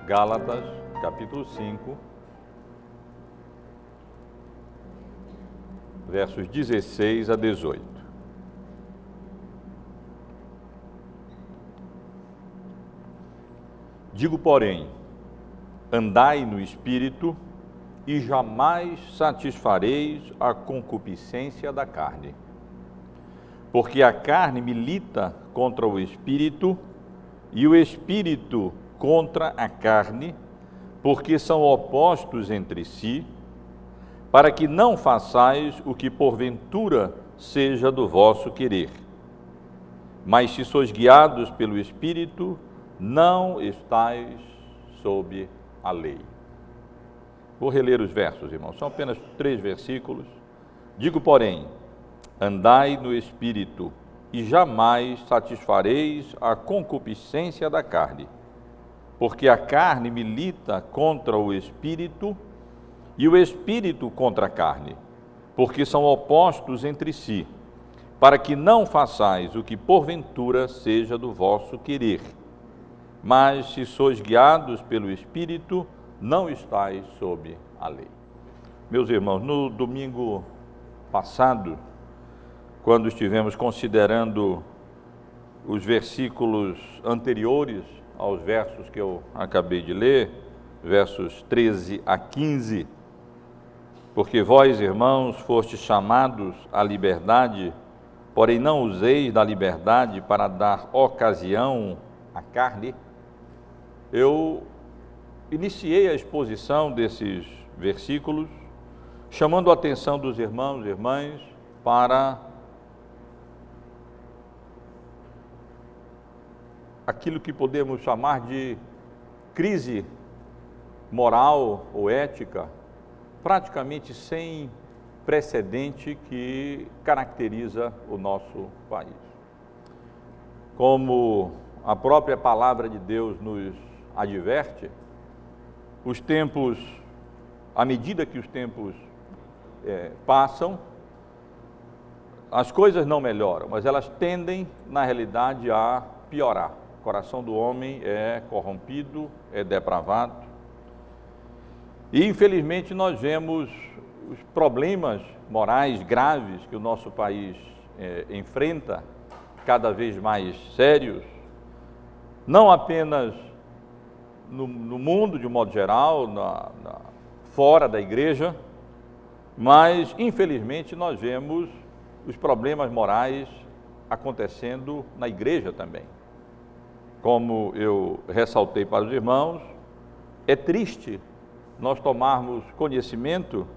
Gálatas, capítulo 5, versos 16 a 18. Digo, porém, andai no Espírito e jamais satisfareis a concupiscência da carne. Porque a carne milita contra o Espírito e o Espírito contra a carne, porque são opostos entre si, para que não façais o que porventura seja do vosso querer. Mas se sois guiados pelo Espírito, não estáis sob a lei. Vou reler os versos, irmãos, são apenas 3 versículos. Digo, porém, andai no Espírito e jamais satisfareis a concupiscência da carne, porque a carne milita contra o Espírito e o Espírito contra a carne, porque são opostos entre si, para que não façais o que porventura seja do vosso querer. Mas se sois guiados pelo Espírito, não estáis sob a lei. Meus irmãos, no domingo passado, quando estivemos considerando os versículos anteriores aos versos que eu acabei de ler, versos 13 a 15, porque vós, irmãos, fostes chamados à liberdade, porém não useis da liberdade para dar ocasião à carne, eu iniciei a exposição desses versículos, chamando a atenção dos irmãos e irmãs para aquilo que podemos chamar de crise moral ou ética, praticamente sem precedente, que caracteriza o nosso país. Como a própria palavra de Deus nos adverte, os tempos, à medida que os tempos passam, as coisas não melhoram, mas elas tendem, na realidade, a piorar. O coração do homem é corrompido, é depravado. E, infelizmente, nós vemos os problemas morais graves que o nosso país enfrenta, cada vez mais sérios, não apenas no mundo, de um modo geral, fora da igreja, mas, infelizmente, nós vemos os problemas morais acontecendo na igreja também. Como eu ressaltei para os irmãos, é triste nós tomarmos conhecimento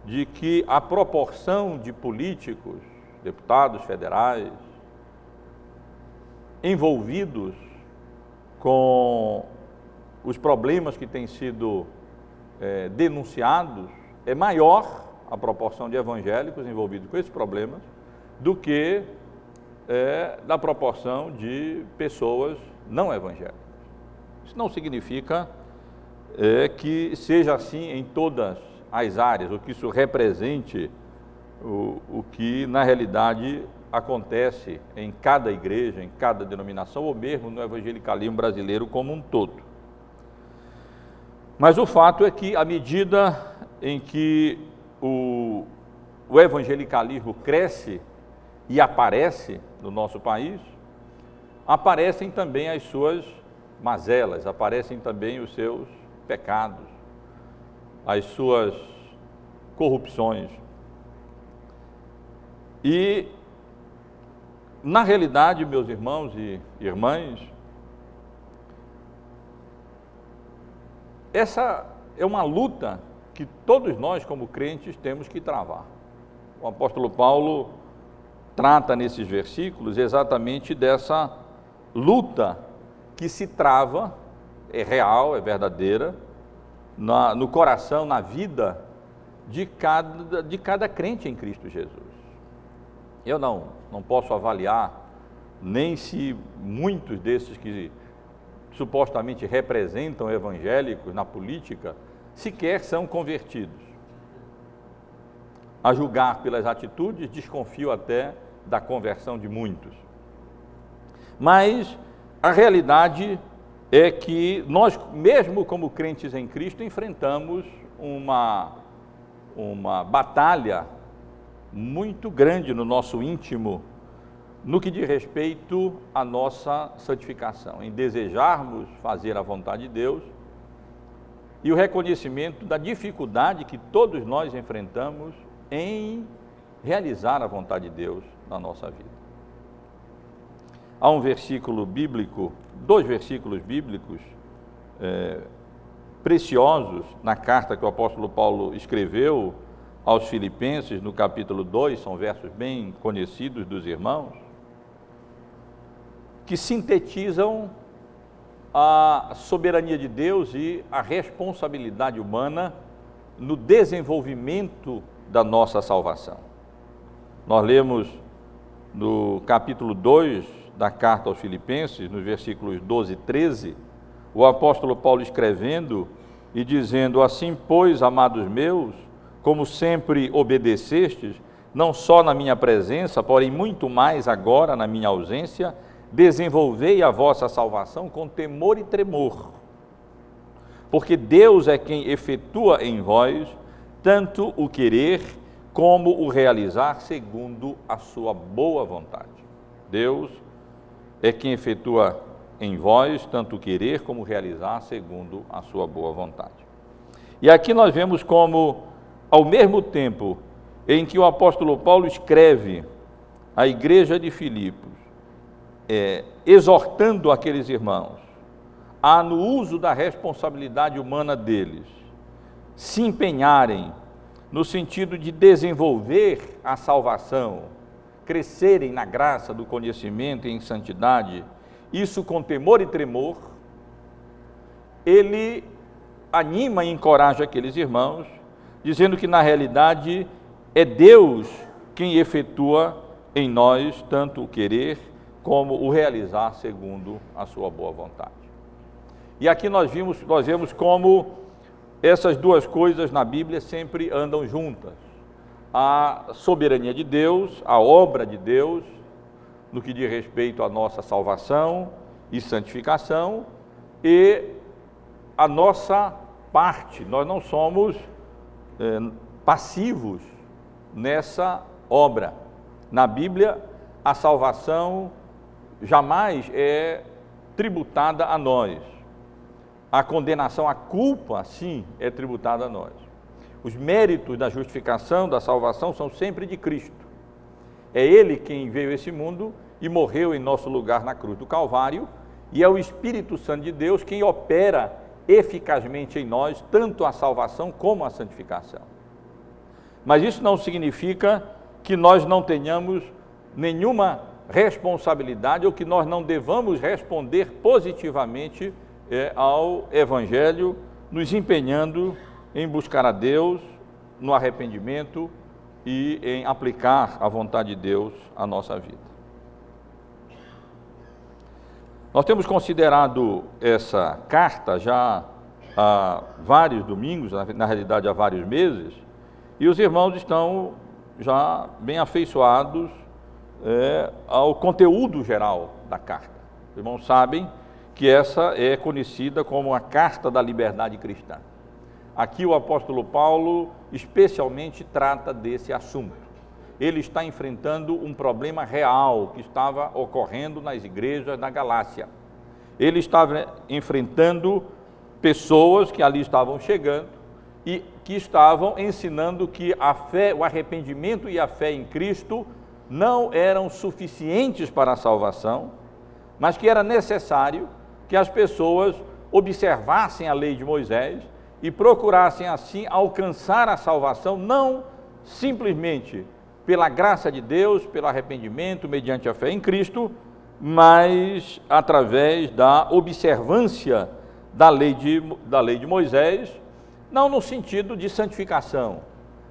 de que a proporção de políticos, deputados federais, envolvidos com os problemas que têm sido denunciados, é maior a proporção de evangélicos envolvidos com esses problemas do que da proporção de pessoas não evangélicas. Isso não significa que seja assim em todas as áreas, ou que isso represente o que na realidade acontece em cada igreja, em cada denominação, ou mesmo no evangelicalismo brasileiro como um todo. Mas o fato é que, à medida em que o evangelicalismo cresce e aparece no nosso país, aparecem também as suas mazelas, aparecem também os seus pecados, as suas corrupções. E, na realidade, meus irmãos e irmãs, essa é uma luta que todos nós, como crentes, temos que travar. O apóstolo Paulo trata nesses versículos exatamente dessa luta que se trava, é real, é verdadeira, no coração, na vida de cada crente em Cristo Jesus. Eu não posso avaliar nem se muitos desses que supostamente representam evangélicos na política sequer são convertidos. A julgar pelas atitudes, desconfio até da conversão de muitos. Mas a realidade é que nós, mesmo como crentes em Cristo, enfrentamos uma batalha muito grande no nosso íntimo, no que diz respeito à nossa santificação, em desejarmos fazer a vontade de Deus, e o reconhecimento da dificuldade que todos nós enfrentamos em realizar a vontade de Deus na nossa vida. Há um versículo bíblico, 2 versículos bíblicos preciosos na carta que o apóstolo Paulo escreveu aos Filipenses, no capítulo 2, são versos bem conhecidos dos irmãos, que sintetizam a soberania de Deus e a responsabilidade humana no desenvolvimento da nossa salvação. Nós lemos no capítulo 2 da carta aos Filipenses, nos versículos 12 e 13, o apóstolo Paulo escrevendo e dizendo: assim, pois, amados meus, como sempre obedecestes, não só na minha presença, porém muito mais agora na minha ausência, desenvolvei a vossa salvação com temor e tremor, porque Deus é quem efetua em vós tanto o querer como o realizar segundo a sua boa vontade. Deus é quem efetua em vós tanto o querer como o realizar segundo a sua boa vontade. E aqui nós vemos como, ao mesmo tempo em que o apóstolo Paulo escreve à igreja de Filipos, exortando aqueles irmãos a, no uso da responsabilidade humana deles, se empenharem no sentido de desenvolver a salvação, crescerem na graça do conhecimento e em santidade, isso com temor e tremor, ele anima e encoraja aqueles irmãos, dizendo que na realidade é Deus quem efetua em nós tanto o querer como o realizar segundo a sua boa vontade. E aqui nós vemos como essas duas coisas na Bíblia sempre andam juntas. A soberania de Deus, a obra de Deus, no que diz respeito à nossa salvação e santificação, e a nossa parte. Nós não somos passivos nessa obra. Na Bíblia, a salvação jamais é tributada a nós. A condenação, a culpa, sim, é tributada a nós. Os méritos da justificação, da salvação, são sempre de Cristo. É Ele quem veio a esse mundo e morreu em nosso lugar na cruz do Calvário, e é o Espírito Santo de Deus quem opera eficazmente em nós, tanto a salvação como a santificação. Mas isso não significa que nós não tenhamos nenhuma responsabilidade ou que nós não devamos responder positivamente ao Evangelho, nos empenhando em buscar a Deus no arrependimento e em aplicar a vontade de Deus à nossa vida. Nós temos considerado essa carta já há vários domingos, na realidade há vários meses, e os irmãos estão já bem afeiçoados ao conteúdo geral da carta. Os irmãos sabem que essa é conhecida como a Carta da Liberdade Cristã. Aqui o apóstolo Paulo especialmente trata desse assunto. Ele está enfrentando um problema real que estava ocorrendo nas igrejas da Galácia. Ele estava enfrentando pessoas que ali estavam chegando e que estavam ensinando que a fé, o arrependimento e a fé em Cristo não eram suficientes para a salvação, mas que era necessário que as pessoas observassem a lei de Moisés e procurassem assim alcançar a salvação, não simplesmente pela graça de Deus, pelo arrependimento, mediante a fé em Cristo, mas através da observância da lei de Moisés, não no sentido de santificação,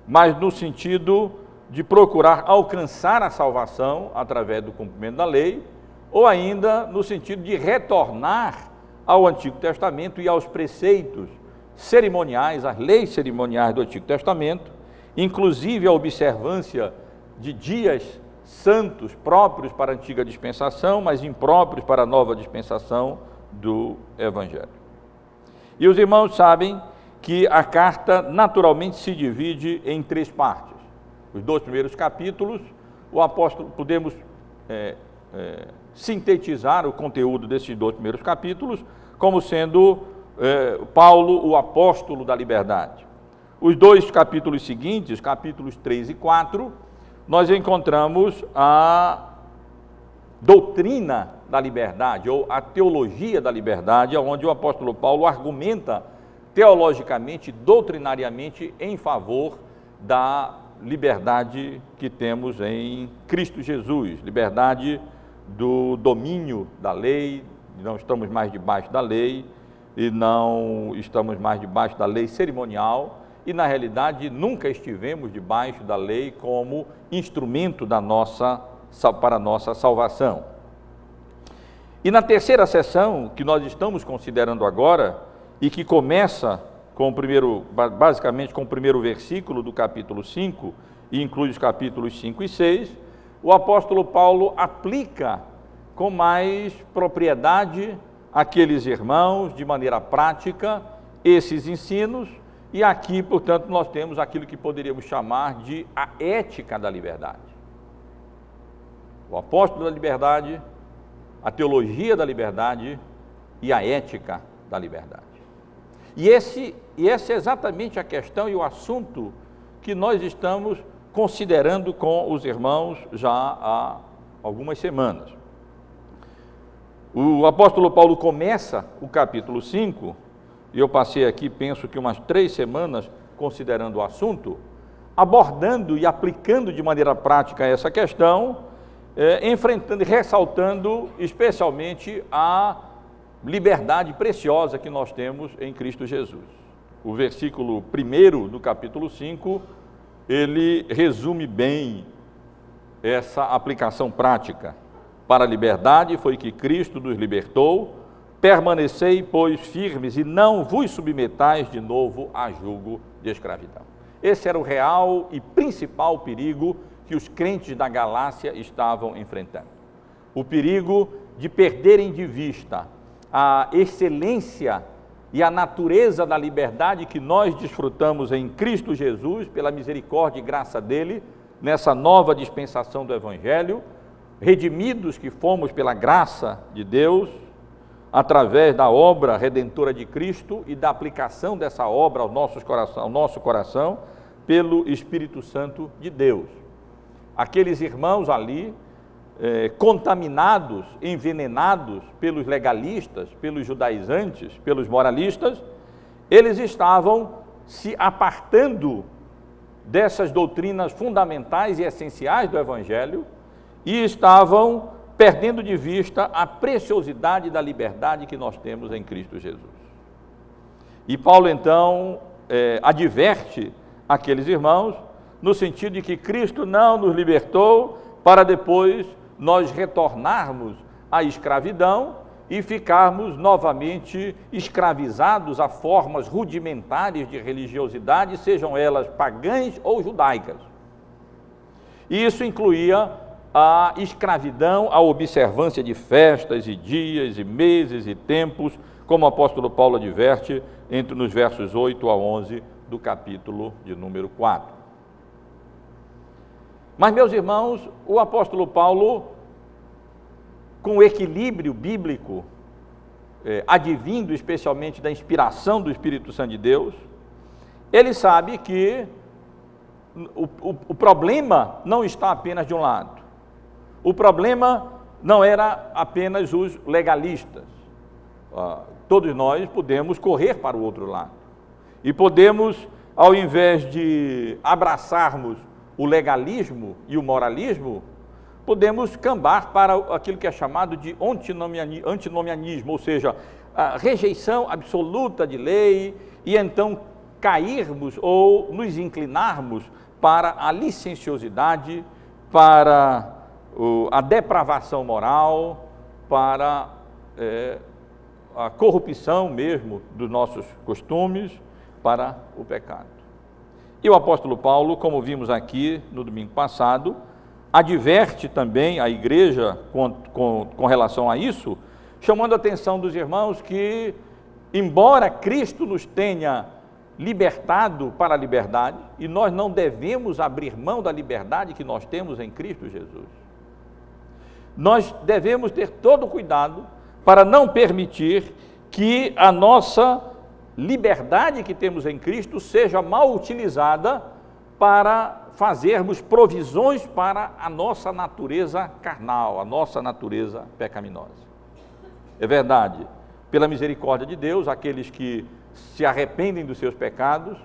mas no sentido de procurar alcançar a salvação através do cumprimento da lei, ou ainda no sentido de retornar ao Antigo Testamento e aos preceitos cerimoniais, às leis cerimoniais do Antigo Testamento, inclusive a observância de dias santos próprios para a antiga dispensação, mas impróprios para a nova dispensação do Evangelho. E os irmãos sabem que a carta naturalmente se divide em 3 partes. Os 2 primeiros capítulos, o apóstolo, podemos sintetizar o conteúdo desses 2 primeiros capítulos como sendo Paulo, o apóstolo da liberdade. Os 2 capítulos seguintes, capítulos 3 e 4, nós encontramos a doutrina da liberdade, ou a teologia da liberdade, onde o apóstolo Paulo argumenta teologicamente, doutrinariamente, em favor da liberdade que temos em Cristo Jesus, liberdade do domínio da lei, não estamos mais debaixo da lei, e não estamos mais debaixo da lei cerimonial, e na realidade nunca estivemos debaixo da lei como instrumento para a nossa salvação. E na terceira sessão, que nós estamos considerando agora, e que começa basicamente com o primeiro versículo do capítulo 5, e inclui os capítulos 5 e 6, o apóstolo Paulo aplica com mais propriedade àqueles irmãos, de maneira prática, esses ensinos, e aqui, portanto, nós temos aquilo que poderíamos chamar de a ética da liberdade. O apóstolo da liberdade, a teologia da liberdade e a ética da liberdade. E essa é exatamente a questão e o assunto que nós estamos considerando com os irmãos já há algumas semanas. O apóstolo Paulo começa o capítulo 5, e eu passei aqui, penso que umas 3 semanas considerando o assunto, abordando e aplicando de maneira prática essa questão, enfrentando e ressaltando especialmente a liberdade preciosa que nós temos em Cristo Jesus. O versículo 1 do capítulo 5, ele resume bem essa aplicação prática. Para a liberdade foi que Cristo nos libertou, permanecei, pois, firmes e não vos submetais de novo a julgo de escravidão. Esse era o real e principal perigo que os crentes da Galácia estavam enfrentando. O perigo de perderem de vista a excelência e a natureza da liberdade que nós desfrutamos em Cristo Jesus, pela misericórdia e graça dele, nessa nova dispensação do Evangelho, redimidos que fomos pela graça de Deus, através da obra redentora de Cristo e da aplicação dessa obra ao nosso coração, pelo Espírito Santo de Deus. Aqueles irmãos ali, contaminados, envenenados pelos legalistas, pelos judaizantes, pelos moralistas, eles estavam se apartando dessas doutrinas fundamentais e essenciais do Evangelho e estavam perdendo de vista a preciosidade da liberdade que nós temos em Cristo Jesus. E Paulo, então, adverte aqueles irmãos no sentido de que Cristo não nos libertou para depois nós retornarmos à escravidão e ficarmos novamente escravizados a formas rudimentares de religiosidade, sejam elas pagãs ou judaicas. E isso incluía a escravidão, a observância de festas e dias e meses e tempos, como o apóstolo Paulo adverte nos versos 8 a 11 do capítulo de número 4. Mas, meus irmãos, o apóstolo Paulo, com o equilíbrio bíblico, advindo especialmente da inspiração do Espírito Santo de Deus, ele sabe que o problema não está apenas de um lado. O problema não era apenas os legalistas. Todos nós podemos correr para o outro lado. E podemos, ao invés de abraçarmos o legalismo e o moralismo, podemos cambar para aquilo que é chamado de antinomianismo, ou seja, a rejeição absoluta de lei, e então cairmos ou nos inclinarmos para a licenciosidade, para a depravação moral, para a corrupção mesmo dos nossos costumes, para o pecado. E o apóstolo Paulo, como vimos aqui no domingo passado, adverte também a igreja com relação a isso, chamando a atenção dos irmãos que, embora Cristo nos tenha libertado para a liberdade, e nós não devemos abrir mão da liberdade que nós temos em Cristo Jesus, nós devemos ter todo o cuidado para não permitir que a nossa liberdade que temos em Cristo seja mal utilizada para fazermos provisões para a nossa natureza carnal, a nossa natureza pecaminosa. É verdade, pela misericórdia de Deus, aqueles que se arrependem dos seus pecados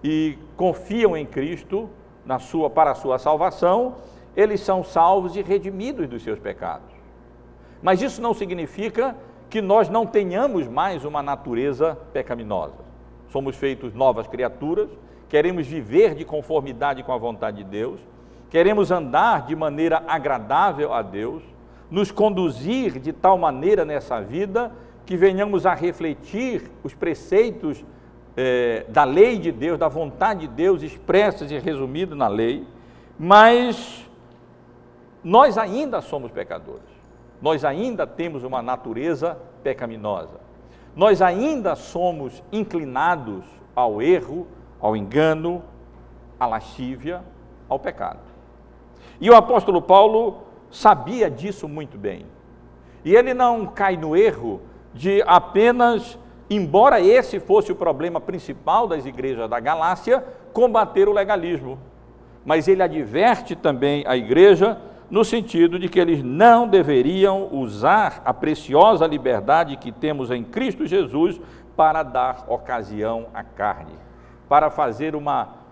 e confiam em Cristo para a sua salvação, eles são salvos e redimidos dos seus pecados. Mas isso não significa que nós não tenhamos mais uma natureza pecaminosa. Somos feitos novas criaturas, queremos viver de conformidade com a vontade de Deus, queremos andar de maneira agradável a Deus, nos conduzir de tal maneira nessa vida que venhamos a refletir os preceitos da lei de Deus, da vontade de Deus expressas e resumidas na lei, mas nós ainda somos pecadores, nós ainda temos uma natureza pecaminosa, nós ainda somos inclinados ao erro, ao engano, à lascívia, ao pecado. E o apóstolo Paulo sabia disso muito bem, e ele não cai no erro de apenas, embora esse fosse o problema principal das igrejas da Galácia, combater o legalismo, mas ele adverte também a igreja no sentido de que eles não deveriam usar a preciosa liberdade que temos em Cristo Jesus para dar ocasião à carne, para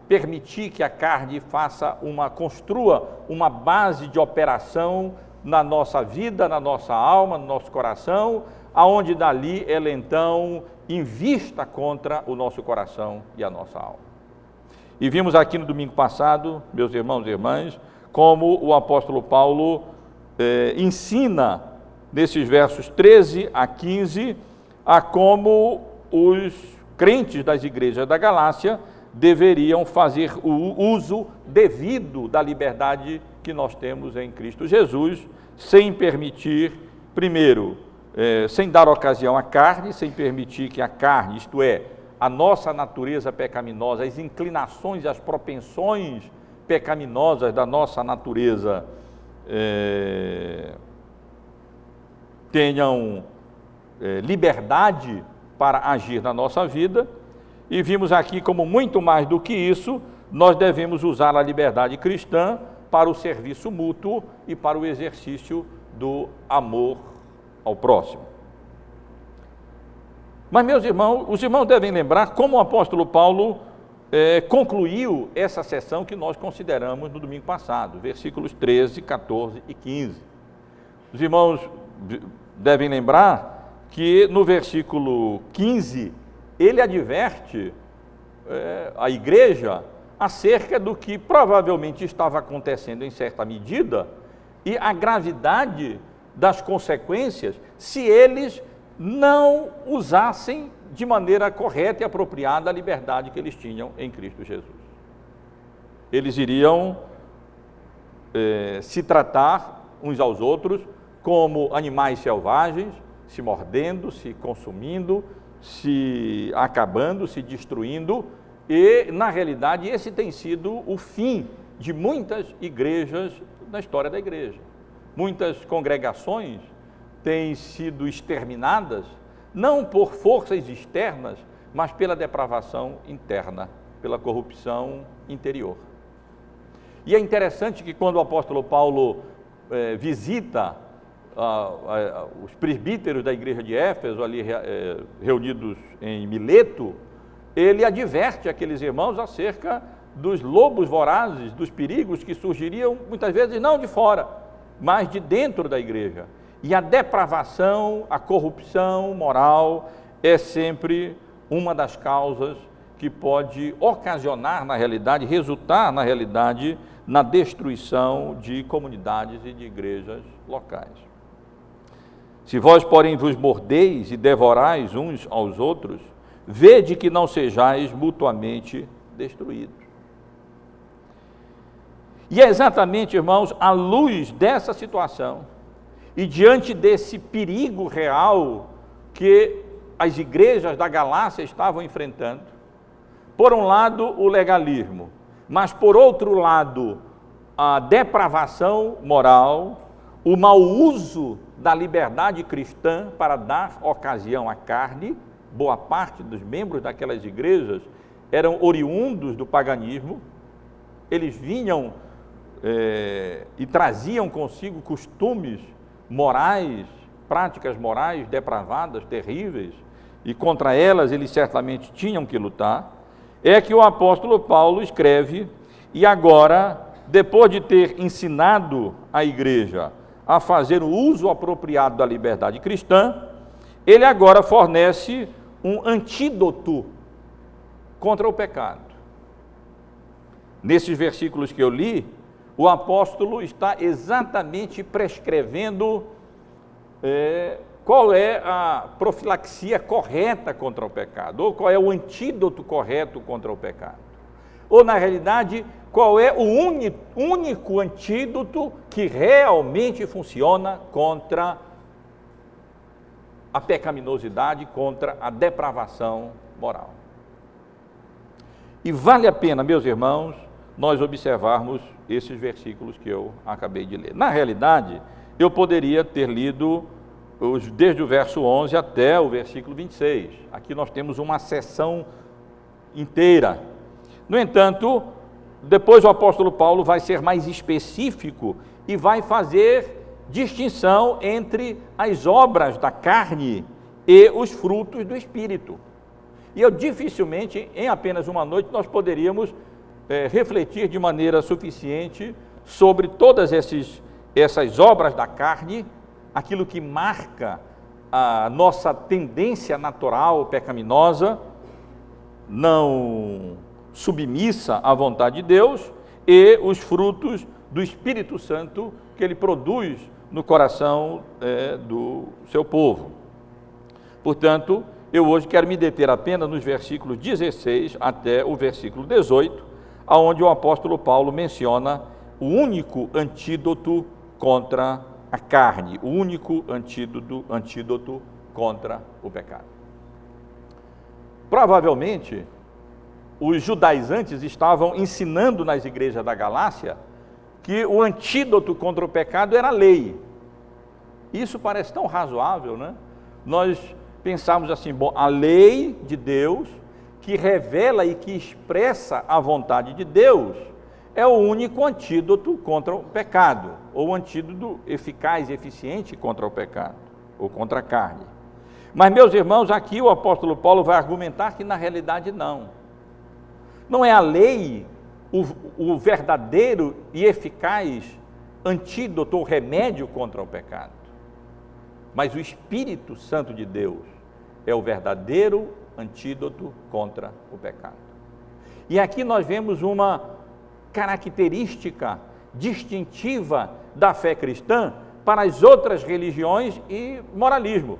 permitir que a carne construa uma base de operação na nossa vida, na nossa alma, no nosso coração, aonde dali ela então invista contra o nosso coração e a nossa alma. E vimos aqui no domingo passado, meus irmãos e irmãs, como o apóstolo Paulo ensina, nesses versos 13 a 15, a como os crentes das igrejas da Galácia deveriam fazer o uso devido da liberdade que nós temos em Cristo Jesus, sem permitir, primeiro, sem dar ocasião à carne, sem permitir que a carne, isto é, a nossa natureza pecaminosa, as inclinações e as propensões pecaminosas da nossa natureza tenham liberdade para agir na nossa vida. E vimos aqui como muito mais do que isso, nós devemos usar a liberdade cristã para o serviço mútuo e para o exercício do amor ao próximo. Mas, meus irmãos, os irmãos devem lembrar como o apóstolo Paulo concluiu essa sessão que nós consideramos no domingo passado, versículos 13, 14 e 15. Os irmãos devem lembrar que no versículo 15, ele adverte a igreja acerca do que provavelmente estava acontecendo em certa medida e a gravidade das consequências se eles não usassem de maneira correta e apropriada a liberdade que eles tinham em Cristo Jesus. Eles iriam se tratar uns aos outros como animais selvagens, se mordendo, se consumindo, se acabando, se destruindo, e, na realidade, esse tem sido o fim de muitas igrejas na história da igreja. Muitas congregações têm sido exterminadas, não por forças externas, mas pela depravação interna, pela corrupção interior. E é interessante que quando o apóstolo Paulo visita os presbíteros da igreja de Éfeso, ali reunidos em Mileto, ele adverte aqueles irmãos acerca dos lobos vorazes, dos perigos que surgiriam muitas vezes não de fora, mas de dentro da igreja. E a depravação, a corrupção moral é sempre uma das causas que pode ocasionar, na realidade, resultar, na realidade, na destruição de comunidades e de igrejas locais. Se vós, porém, vos mordeis e devorais uns aos outros, vede que não sejais mutuamente destruídos. E é exatamente, irmãos, à luz dessa situação, E diante desse perigo real que as igrejas da Galácia estavam enfrentando, por um lado o legalismo, mas por outro lado a depravação moral, o mau uso da liberdade cristã para dar ocasião à carne. Boa parte dos membros daquelas igrejas eram oriundos do paganismo, eles vinham e traziam consigo costumes morais, práticas morais depravadas, terríveis, e contra elas eles certamente tinham que lutar. É que o apóstolo Paulo escreve, e agora, depois de ter ensinado a igreja a fazer o uso apropriado da liberdade cristã, ele agora fornece um antídoto contra o pecado. Nesses versículos que eu li, o apóstolo está exatamente prescrevendo qual é a profilaxia correta contra o pecado, ou qual é o antídoto correto contra o pecado. Ou, na realidade, qual é o único antídoto que realmente funciona contra a pecaminosidade, contra a depravação moral. E vale a pena, meus irmãos, nós observarmos esses versículos que eu acabei de ler. Na realidade, eu poderia ter lido desde o verso 11 até o versículo 26. Aqui nós temos uma seção inteira. No entanto, depois o apóstolo Paulo vai ser mais específico e vai fazer distinção entre as obras da carne e os frutos do Espírito. E eu dificilmente, em apenas uma noite, nós poderíamos refletir de maneira suficiente sobre todas essas obras da carne, aquilo que marca a nossa tendência natural pecaminosa, não submissa à vontade de Deus, e os frutos do Espírito Santo que ele produz no coração do seu povo. Portanto, eu hoje quero me deter apenas nos versículos 16 até o versículo 18, aonde o apóstolo Paulo menciona o único antídoto contra a carne, o único antídoto contra o pecado. Provavelmente, os judaizantes estavam ensinando nas igrejas da Galácia que o antídoto contra o pecado era a lei. Isso parece tão razoável, né? Nós pensamos assim, bom, a lei de Deus, que revela e que expressa a vontade de Deus, é o único antídoto contra o pecado, ou o antídoto eficaz e eficiente contra o pecado, ou contra a carne. Mas, meus irmãos, aqui o apóstolo Paulo vai argumentar que na realidade não. Não é a lei o verdadeiro e eficaz antídoto ou remédio contra o pecado, mas o Espírito Santo de Deus é o verdadeiro antídoto contra o pecado. E aqui nós vemos uma característica distintiva da fé cristã para as outras religiões e moralismo.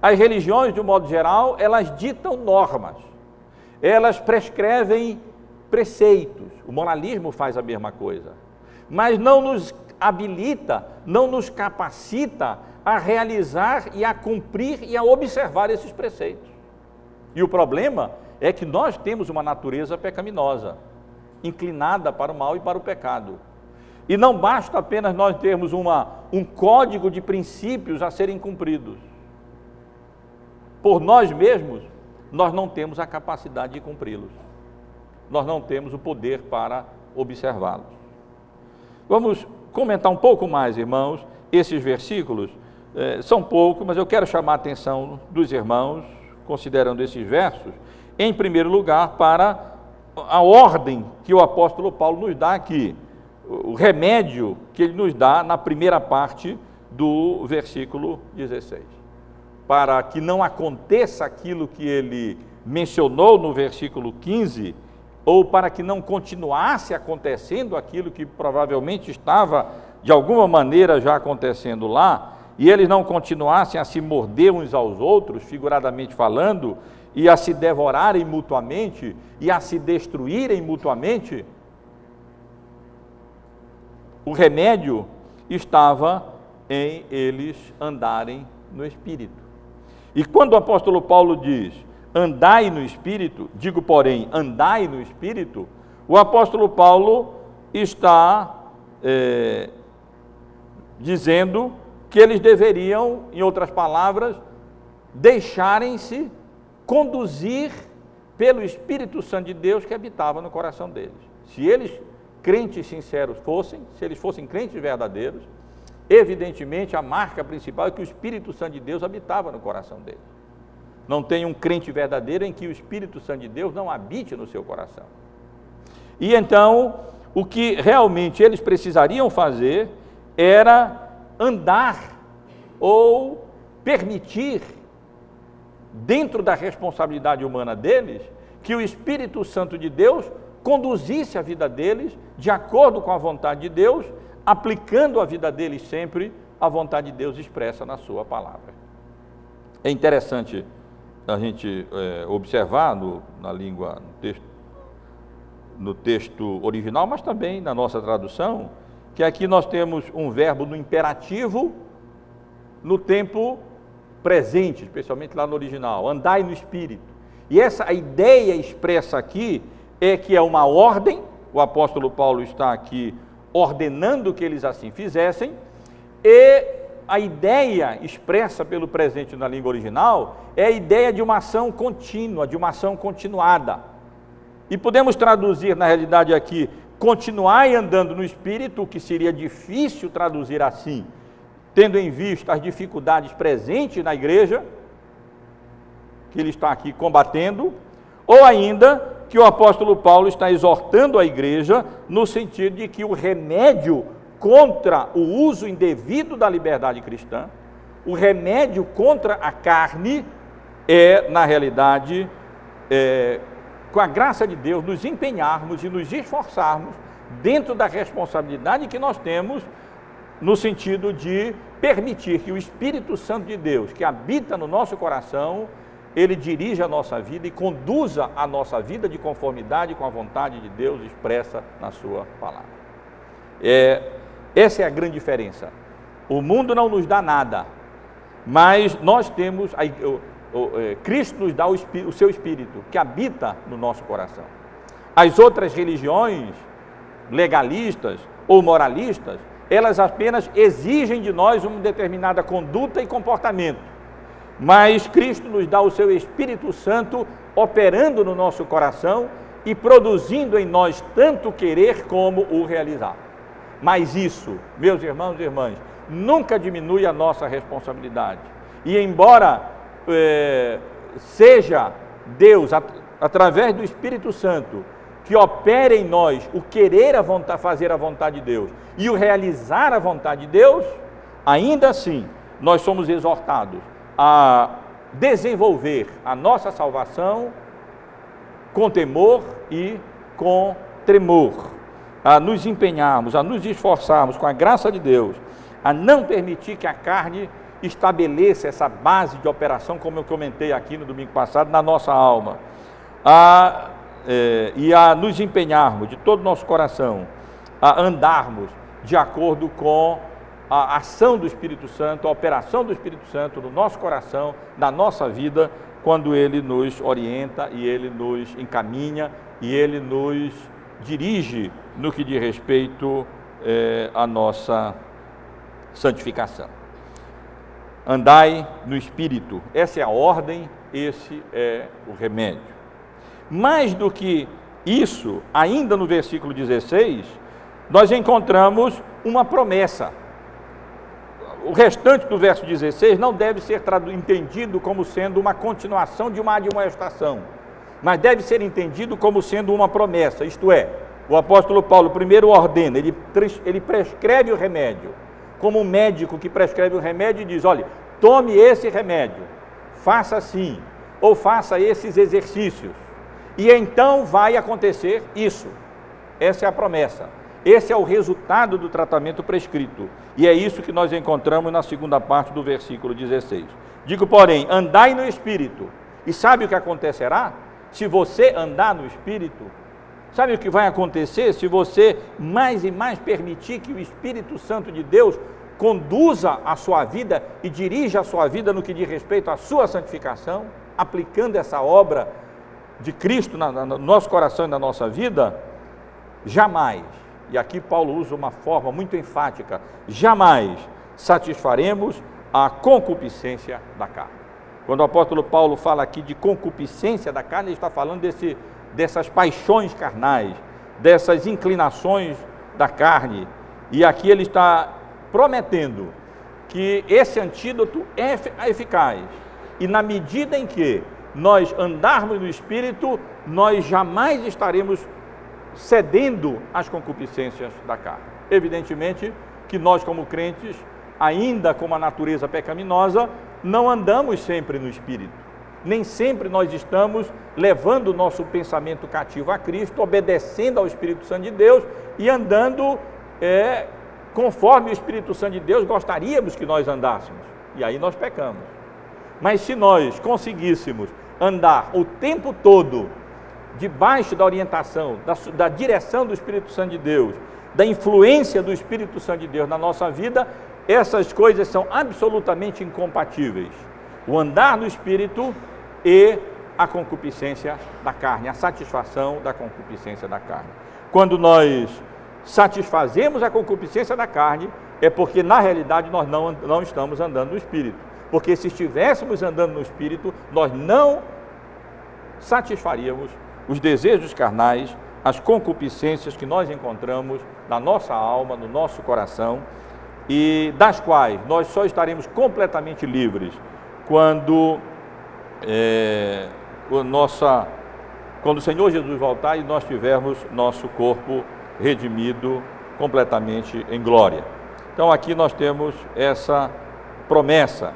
As religiões, de um modo geral, elas ditam normas, elas prescrevem preceitos. O moralismo faz a mesma coisa, mas não nos habilita, não nos capacita a realizar e a cumprir e a observar esses preceitos. E o problema é que nós temos uma natureza pecaminosa, inclinada para o mal e para o pecado. E não basta apenas nós termos um código de princípios a serem cumpridos. Por nós mesmos, nós não temos a capacidade de cumpri-los. Nós não temos o poder para observá-los. Vamos comentar um pouco mais, irmãos, esses versículos. São poucos, mas eu quero chamar a atenção dos irmãos, considerando esses versos, em primeiro lugar, para a ordem que o apóstolo Paulo nos dá aqui, o remédio que ele nos dá na primeira parte do versículo 16. Para que não aconteça aquilo que ele mencionou no versículo 15, ou para que não continuasse acontecendo aquilo que provavelmente estava, de alguma maneira, já acontecendo lá, e eles não continuassem a se morder uns aos outros, figuradamente falando, e a se devorarem mutuamente, e a se destruírem mutuamente, o remédio estava em eles andarem no Espírito. E quando o apóstolo Paulo diz, andai no Espírito, digo, porém, andai no Espírito, o apóstolo Paulo está dizendo que eles deveriam, em outras palavras, deixarem-se conduzir pelo Espírito Santo de Deus que habitava no coração deles. Se eles, crentes sinceros fossem, se eles fossem crentes verdadeiros, evidentemente a marca principal é que o Espírito Santo de Deus habitava no coração deles. Não tem um crente verdadeiro em que o Espírito Santo de Deus não habite no seu coração. E então, o que realmente eles precisariam fazer era andar ou permitir, dentro da responsabilidade humana deles, que o Espírito Santo de Deus conduzisse a vida deles de acordo com a vontade de Deus, aplicando a vida deles sempre a vontade de Deus expressa na sua palavra. É interessante a gente observar na língua, no texto original, mas também na nossa tradução, que aqui nós temos um verbo no imperativo no tempo presente, especialmente lá no original, andai no Espírito. E a ideia expressa aqui é que é uma ordem, o apóstolo Paulo está aqui ordenando que eles assim fizessem, e a ideia expressa pelo presente na língua original é a ideia de uma ação contínua, de uma ação continuada. E podemos traduzir na realidade aqui, continuai andando no Espírito, o que seria difícil traduzir assim, tendo em vista as dificuldades presentes na igreja, que ele está aqui combatendo, ou ainda que o apóstolo Paulo está exortando a igreja no sentido de que o remédio contra o uso indevido da liberdade cristã, o remédio contra a carne é, na realidade, com a graça de Deus, nos empenharmos e nos esforçarmos dentro da responsabilidade que nós temos no sentido de permitir que o Espírito Santo de Deus, que habita no nosso coração, ele dirija a nossa vida e conduza a nossa vida de conformidade com a vontade de Deus expressa na sua palavra. Essa é a grande diferença. O mundo não nos dá nada, mas nós temos, Cristo nos dá o seu Espírito, que habita no nosso coração. As outras religiões, legalistas ou moralistas, elas apenas exigem de nós uma determinada conduta e comportamento. Mas Cristo nos dá o seu Espírito Santo operando no nosso coração e produzindo em nós tanto querer como o realizar. Mas isso, meus irmãos e irmãs, nunca diminui a nossa responsabilidade. E embora seja Deus, através do Espírito Santo, que opera em nós o querer fazer a vontade de Deus e o realizar a vontade de Deus, ainda assim nós somos exortados a desenvolver a nossa salvação com temor e com tremor, a nos empenharmos, a nos esforçarmos com a graça de Deus, a não permitir que a carne estabeleça essa base de operação, como eu comentei aqui no domingo passado, na nossa alma, e a nos empenharmos de todo o nosso coração, a andarmos de acordo com a ação do Espírito Santo, a operação do Espírito Santo no nosso coração, na nossa vida, quando ele nos orienta e ele nos encaminha e ele nos dirige no que diz respeito à nossa santificação. Andai no Espírito, essa é a ordem, esse é o remédio. Mais do que isso, ainda no versículo 16, nós encontramos uma promessa. O restante do verso 16 não deve ser entendido como sendo uma continuação de uma admoestação, mas deve ser entendido como sendo uma promessa, isto é, o apóstolo Paulo primeiro ordena, ele prescreve o remédio, como um médico que prescreve o remédio e diz, olha, tome esse remédio, faça assim, ou faça esses exercícios, e então vai acontecer isso. Essa é a promessa. Esse é o resultado do tratamento prescrito. E é isso que nós encontramos na segunda parte do versículo 16. Digo, porém, andai no Espírito. E sabe o que acontecerá? Se você andar no Espírito, sabe o que vai acontecer? Se você mais e mais permitir que o Espírito Santo de Deus conduza a sua vida e dirija a sua vida no que diz respeito à sua santificação, aplicando essa obra de Cristo no nosso coração e na nossa vida, jamais, e aqui Paulo usa uma forma muito enfática, jamais satisfaremos a concupiscência da carne. Quando o apóstolo Paulo fala aqui de concupiscência da carne, ele está falando dessas paixões carnais, dessas inclinações da carne, e aqui ele está prometendo que esse antídoto é eficaz, e na medida em que nós andarmos no Espírito, nós jamais estaremos cedendo às concupiscências da carne. Evidentemente que nós, como crentes, ainda com a natureza pecaminosa, não andamos sempre no Espírito. Nem sempre nós estamos levando o nosso pensamento cativo a Cristo, obedecendo ao Espírito Santo de Deus e andando conforme o Espírito Santo de Deus gostaríamos que nós andássemos. E aí nós pecamos. Mas se nós conseguíssemos andar o tempo todo debaixo da orientação, da direção do Espírito Santo de Deus, da influência do Espírito Santo de Deus na nossa vida, essas coisas são absolutamente incompatíveis. O andar no Espírito e a concupiscência da carne, a satisfação da concupiscência da carne. Quando nós satisfazemos a concupiscência da carne, é porque na realidade nós não estamos andando no Espírito. Porque se estivéssemos andando no Espírito, nós não satisfaríamos os desejos carnais, as concupiscências que nós encontramos na nossa alma, no nosso coração, e das quais nós só estaremos completamente livres quando o Senhor Jesus voltar e nós tivermos nosso corpo redimido completamente em glória. Então aqui nós temos essa promessa,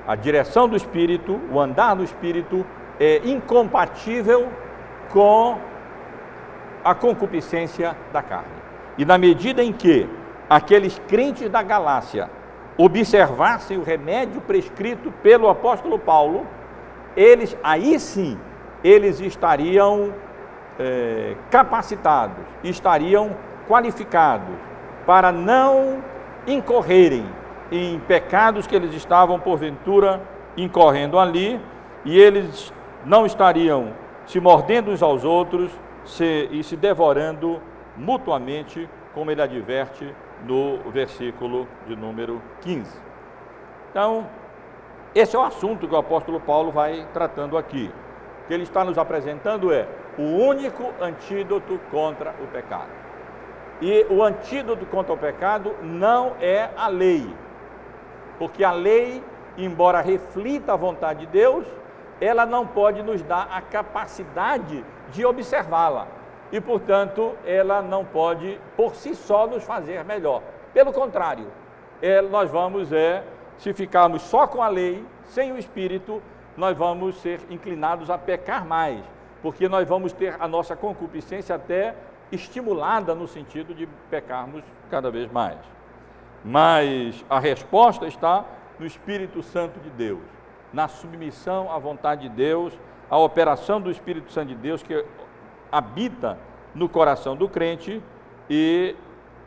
a direção do Espírito, o andar no Espírito é incompatível com a concupiscência da carne. E na medida em que aqueles crentes da Galácia observassem o remédio prescrito pelo apóstolo Paulo, aí sim, eles estariam capacitados, estariam qualificados para não incorrerem em pecados que eles estavam porventura incorrendo ali, e eles não estariam se mordendo uns aos outros e se devorando mutuamente, como ele adverte no versículo de número 15. Então, esse é o assunto que o apóstolo Paulo vai tratando aqui. O que ele está nos apresentando é o único antídoto contra o pecado. E o antídoto contra o pecado não é a lei, porque a lei, embora reflita a vontade de Deus, ela não pode nos dar a capacidade de observá-la. E, portanto, ela não pode, por si só, nos fazer melhor. Pelo contrário, nós vamos, se ficarmos só com a lei, sem o Espírito, nós vamos ser inclinados a pecar mais, porque nós vamos ter a nossa concupiscência até estimulada no sentido de pecarmos cada vez mais. Mas a resposta está no Espírito Santo de Deus, na submissão à vontade de Deus, à operação do Espírito Santo de Deus que habita no coração do crente, e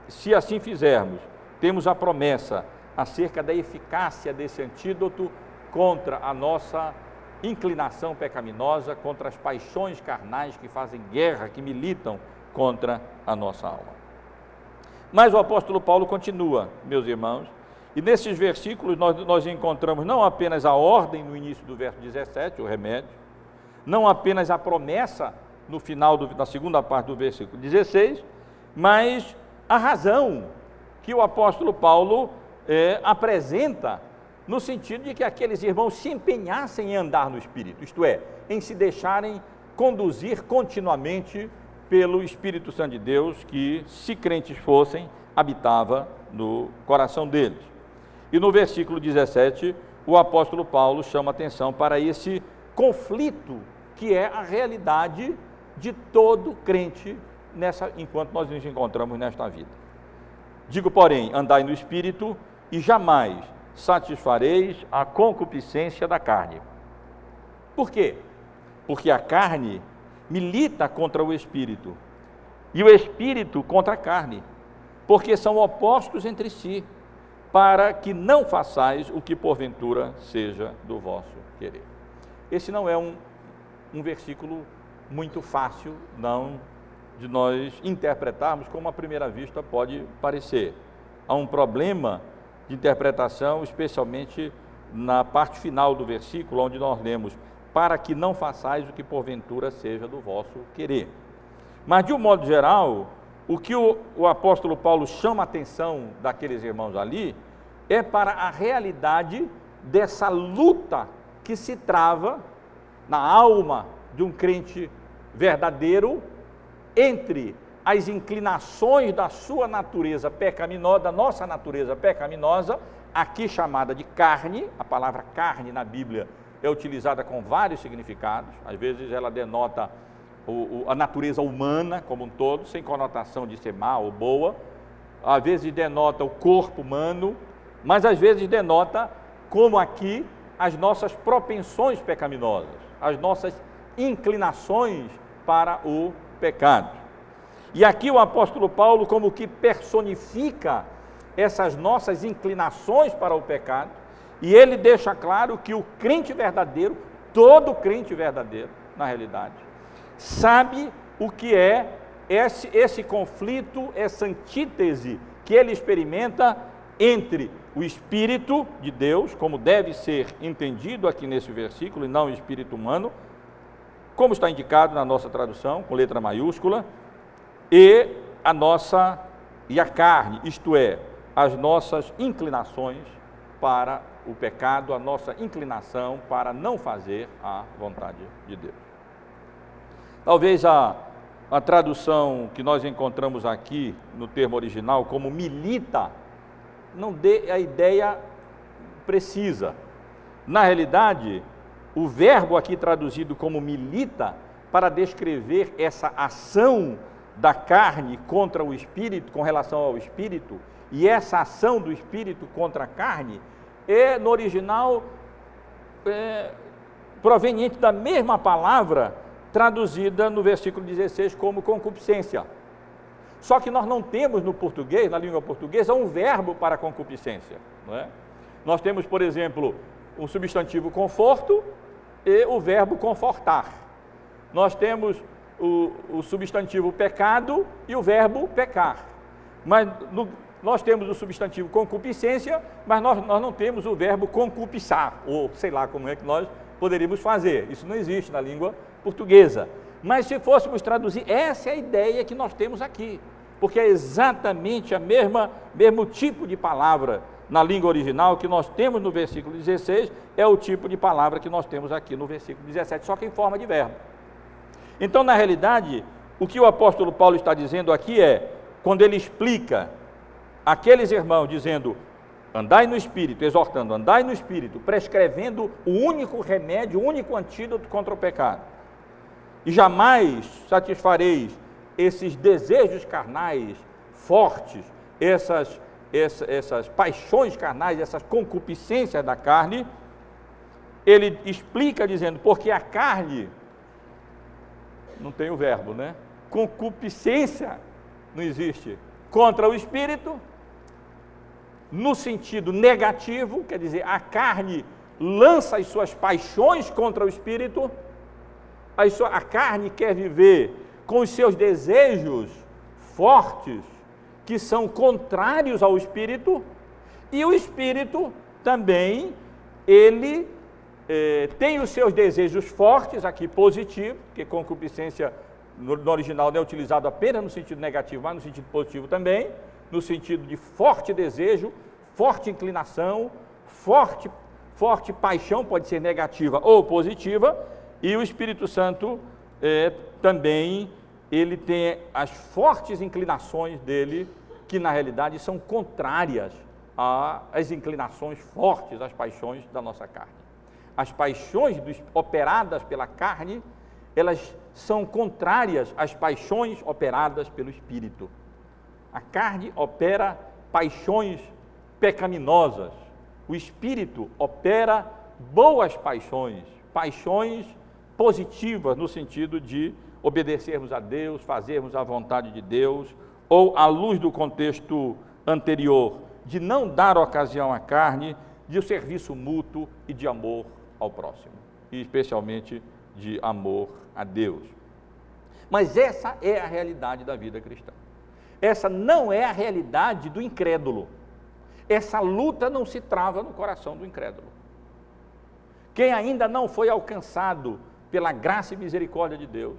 se assim fizermos, temos a promessa acerca da eficácia desse antídoto contra a nossa inclinação pecaminosa, contra as paixões carnais que fazem guerra, que militam contra a nossa alma. Mas o apóstolo Paulo continua, meus irmãos, e nesses versículos nós encontramos não apenas a ordem no início do verso 17, o remédio, não apenas a promessa no final da segunda parte do versículo 16, mas a razão que o apóstolo Paulo apresenta no sentido de que aqueles irmãos se empenhassem em andar no Espírito, isto é, em se deixarem conduzir continuamente pelo Espírito Santo de Deus, que, se crentes fossem, habitava no coração deles. E no versículo 17, o apóstolo Paulo chama atenção para esse conflito que é a realidade de todo crente enquanto nós nos encontramos nesta vida. Digo, porém, andai no Espírito e jamais satisfareis a concupiscência da carne. Por quê? Porque a carne milita contra o Espírito e o Espírito contra a carne, porque são opostos entre si, para que não façais o que porventura seja do vosso querer. Esse não é um versículo muito fácil, não, de nós interpretarmos como à primeira vista pode parecer. Há um problema de interpretação, especialmente na parte final do versículo, onde nós lemos, para que não façais o que porventura seja do vosso querer. Mas, de um modo geral, o que o apóstolo Paulo chama a atenção daqueles irmãos ali, é para a realidade dessa luta que se trava na alma de um crente verdadeiro entre as inclinações da sua natureza pecaminosa, da nossa natureza pecaminosa, aqui chamada de carne. A palavra carne na Bíblia é utilizada com vários significados, às vezes ela denota a natureza humana como um todo, sem conotação de ser má ou boa, às vezes denota o corpo humano, mas às vezes denota, como aqui, as nossas propensões pecaminosas, as nossas inclinações para o pecado. E aqui o apóstolo Paulo como que personifica essas nossas inclinações para o pecado, e ele deixa claro que o crente verdadeiro, todo crente verdadeiro, na realidade, sabe o que é esse conflito, essa antítese que ele experimenta entre o Espírito de Deus, como deve ser entendido aqui nesse versículo, e não o Espírito humano, como está indicado na nossa tradução, com letra maiúscula, e a carne, isto é, as nossas inclinações para o pecado, a nossa inclinação para não fazer a vontade de Deus. Talvez a tradução que nós encontramos aqui no termo original como milita não dê a ideia precisa. Na realidade, o verbo aqui traduzido como milita, para descrever essa ação da carne contra o espírito, com relação ao espírito, e essa ação do espírito contra a carne, no original, proveniente da mesma palavra, traduzida no versículo 16 como concupiscência. Só que nós não temos no português, na língua portuguesa, um verbo para concupiscência, não é? Nós temos, por exemplo, o substantivo conforto e o verbo confortar. Nós temos o substantivo pecado e o verbo pecar. Mas nós temos o substantivo concupiscência, mas nós não temos o verbo concupiscar, ou sei lá como é que nós poderíamos fazer. Isso não existe na língua portuguesa. Mas se fôssemos traduzir, essa é a ideia que nós temos aqui, porque é exatamente mesmo tipo de palavra na língua original que nós temos no versículo 16, é o tipo de palavra que nós temos aqui no versículo 17, só que em forma de verbo. Então, na realidade, o que o apóstolo Paulo está dizendo aqui é, quando ele explica aqueles irmãos dizendo, andai no Espírito, exortando, andai no Espírito, prescrevendo o único remédio, o único antídoto contra o pecado, e jamais satisfareis esses desejos carnais fortes, essas paixões carnais, essas concupiscências da carne. Ele explica dizendo, porque a carne, não tem o verbo, né? Concupiscência não existe, contra o Espírito, no sentido negativo, quer dizer, a carne lança as suas paixões contra o Espírito, a carne quer viver com os seus desejos fortes, que são contrários ao Espírito, e o Espírito também, ele tem os seus desejos fortes, aqui positivo, porque concupiscência no original não é utilizado apenas no sentido negativo, mas no sentido positivo também, no sentido de forte desejo, forte inclinação, forte paixão, pode ser negativa ou positiva, e o Espírito Santo também, ele tem as fortes inclinações dele, que na realidade são contrárias às inclinações fortes, às paixões da nossa carne. As paixões operadas pela carne, elas são contrárias às paixões operadas pelo Espírito. A carne opera paixões pecaminosas, o Espírito opera boas paixões positivas, no sentido de obedecermos a Deus, fazermos a vontade de Deus, ou à luz do contexto anterior, de não dar ocasião à carne, de serviço mútuo e de amor ao próximo, e especialmente de amor a Deus. Mas essa é a realidade da vida cristã. Essa não é a realidade do incrédulo. Essa luta não se trava no coração do incrédulo. Quem ainda não foi alcançado pela graça e misericórdia de Deus,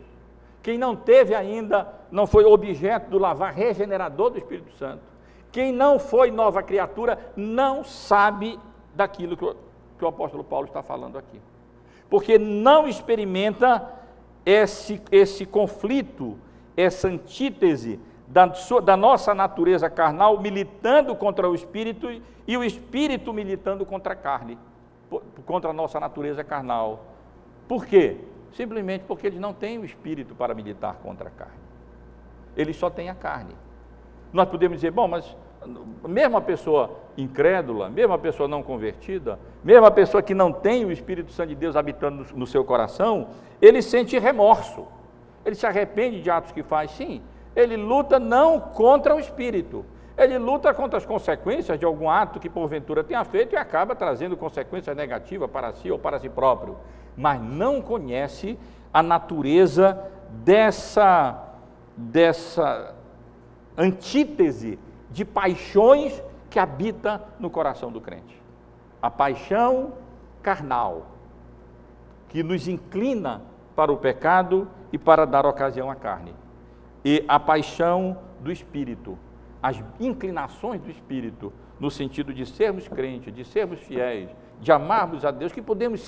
quem não teve ainda, não foi objeto do lavar regenerador do Espírito Santo, quem não foi nova criatura, não sabe daquilo que o apóstolo Paulo está falando aqui. Porque não experimenta esse conflito, essa antítese da nossa natureza carnal militando contra o Espírito e o Espírito militando contra a carne, contra a nossa natureza carnal. Por quê? Simplesmente porque eles não têm o Espírito para militar contra a carne. Eles só têm a carne. Nós podemos dizer, bom, mas mesmo a pessoa incrédula, mesmo a pessoa não convertida, mesmo a pessoa que não tem o Espírito Santo de Deus habitando no seu coração, ele sente remorso, ele se arrepende de atos que faz, sim, ele luta não contra o Espírito, ele luta contra as consequências de algum ato que porventura tenha feito e acaba trazendo consequências negativas para si ou para si próprio, mas não conhece a natureza dessa antítese de paixões que habita no coração do crente. A paixão carnal, que nos inclina para o pecado e para dar ocasião à carne. E a paixão do Espírito, as inclinações do Espírito, no sentido de sermos crentes, de sermos fiéis, de amarmos a Deus, que podemos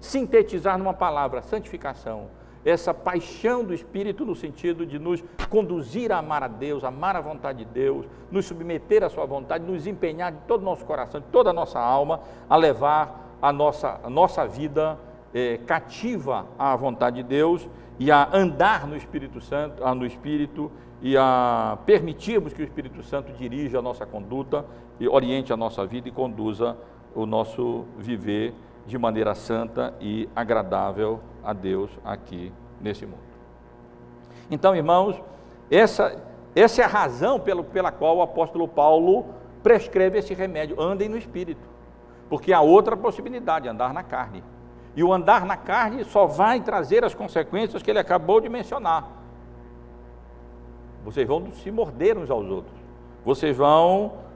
sintetizar numa palavra, santificação. Essa paixão do Espírito no sentido de nos conduzir a amar a Deus, amar a vontade de Deus, nos submeter à sua vontade, nos empenhar de todo o nosso coração, de toda a nossa alma, a levar a nossa vida cativa à vontade de Deus e a andar no Espírito Santo, no Espírito, e a permitirmos que o Espírito Santo dirija a nossa conduta, e oriente a nossa vida e conduza o nosso viver de maneira santa e agradável a Deus aqui nesse mundo. Então, irmãos, essa é a razão pela qual o apóstolo Paulo prescreve esse remédio: andem no Espírito, porque há outra possibilidade, andar na carne. E o andar na carne só vai trazer as consequências que ele acabou de mencionar. Vocês vão se morder uns aos outros, vocês vão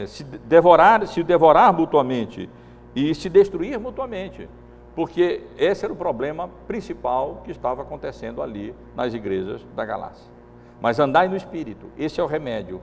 se devorar mutuamente e se destruir mutuamente, porque esse era o problema principal que estava acontecendo ali nas igrejas da Galácia. Mas andai no Espírito, esse é o remédio.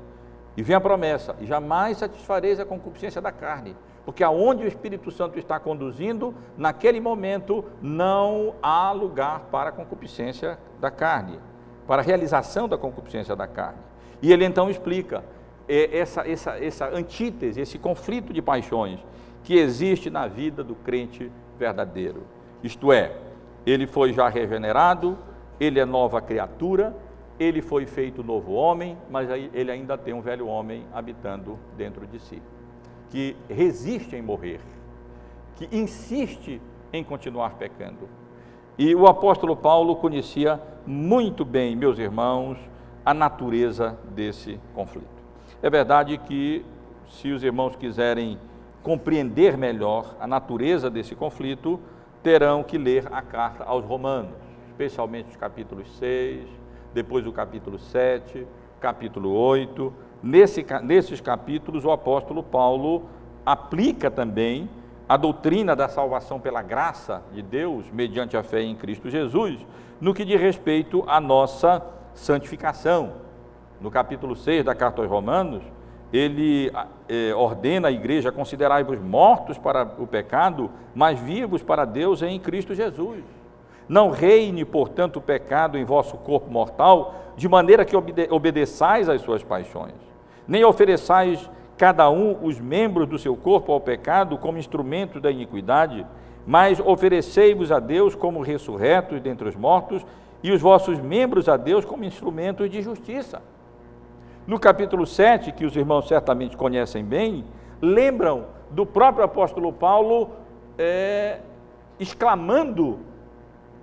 E vem a promessa: e jamais satisfareis a concupiscência da carne, porque aonde o Espírito Santo está conduzindo, naquele momento não há lugar para a concupiscência da carne, para a realização da concupiscência da carne. E ele então explica essa antítese, esse conflito de paixões que existe na vida do crente verdadeiro. Isto é, ele foi já regenerado, ele é nova criatura, ele foi feito novo homem, mas ele ainda tem um velho homem habitando dentro de si, que resiste em morrer, que insiste em continuar pecando. E o apóstolo Paulo conhecia muito bem, meus irmãos, a natureza desse conflito. É verdade que, se os irmãos quiserem compreender melhor a natureza desse conflito, terão que ler a carta aos Romanos, especialmente os capítulos 6, depois o capítulo 7, capítulo 8. Nesses capítulos, o apóstolo Paulo aplica também a doutrina da salvação pela graça de Deus, mediante a fé em Cristo Jesus, no que diz respeito à nossa santificação. No capítulo 6 da carta aos Romanos, ele ordena a igreja: considerai-vos mortos para o pecado, mas vivos para Deus em Cristo Jesus. Não reine, portanto, o pecado em vosso corpo mortal, de maneira que obedeçais às suas paixões. Nem ofereçais cada um os membros do seu corpo ao pecado como instrumentos da iniquidade, mas oferecei-vos a Deus como ressurretos dentre os mortos, e os vossos membros a Deus como instrumentos de justiça. No capítulo 7, que os irmãos certamente conhecem bem, lembram do próprio apóstolo Paulo exclamando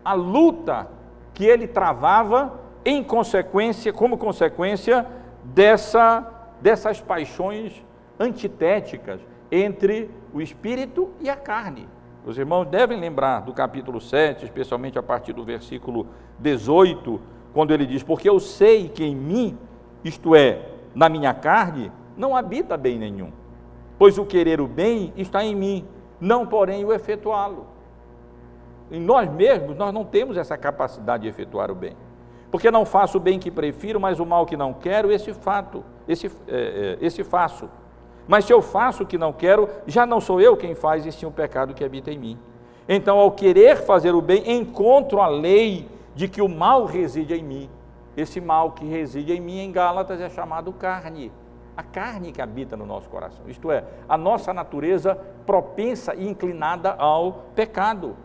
a luta que ele travava em consequência, como consequência dessas paixões antitéticas entre o espírito e a carne. Os irmãos devem lembrar do capítulo 7, especialmente a partir do versículo 18, quando ele diz: porque eu sei que em mim, isto é, na minha carne, não habita bem nenhum, pois o querer o bem está em mim, não porém o efetuá-lo. Em nós mesmos, nós não temos essa capacidade de efetuar o bem, porque não faço o bem que prefiro, mas o mal que não quero, esse faço. Mas se eu faço o que não quero, já não sou eu quem faz, e sim o pecado que habita em mim. Então, ao querer fazer o bem, encontro a lei de que o mal reside em mim. Esse mal que reside em mim, em Gálatas, é chamado carne. A carne que habita no nosso coração, isto é, a nossa natureza propensa e inclinada ao pecado.